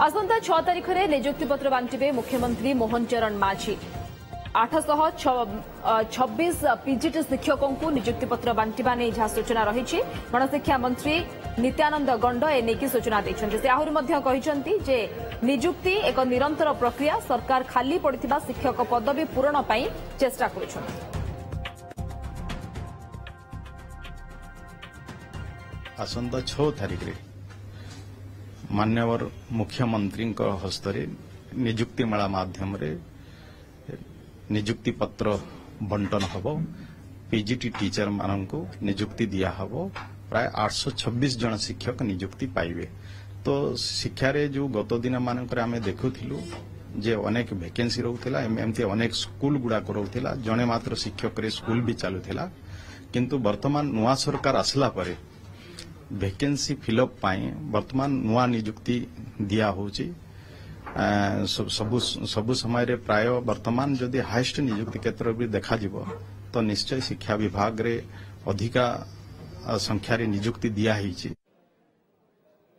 आसंता 6 तारिख में नियुक्ति पत्र बांटे मुख्यमंत्री मोहन चरण माझी 826 पीजीटी शिक्षकों को नियुक्ति पत्र बांटा नहीं जहां सूचना रही गणशिक्षा मंत्री नित्यानंद गंड एने सूचना देते आहरी नियुक्ति एक निरंतर प्रक्रिया सरकार खाली पड़ा शिक्षक पदवी पूरण पर चेष्टा कर आसंता 6 तारिख रे मान्यवर मुख्यमंत्री हस्तरे नियुक्ति मेला माध्यम रे नियुक्ति पत्र बंटन हबो पीजीटी टीचर मानक नियुक्ति दिया हबो प्राय 826 जन शिक्षक नियुक्ति पाइबे। तो शिक्षा रे जो गत दिन मानक आमे देखुथिलु जे अनेक वैकेंसी रहउथिला एमती अनेक स्कूल गुडा रहउथिला जने मात्र शिक्षक रे स्कूल भी चालुथिला किंतु वर्तमान नुआ सरकार आसला परे वैकेंसी फिलअप पाई वर्तमान नुआ नियुक्ति दिया होची सबु समय रे प्राय वर्तमान जदि हाईएस्ट नियुक्ति क्षेत्र भी देखा जिवो तो निश्चय शिक्षा विभाग रे अधिका संख्या रे नियुक्ति दिया हिची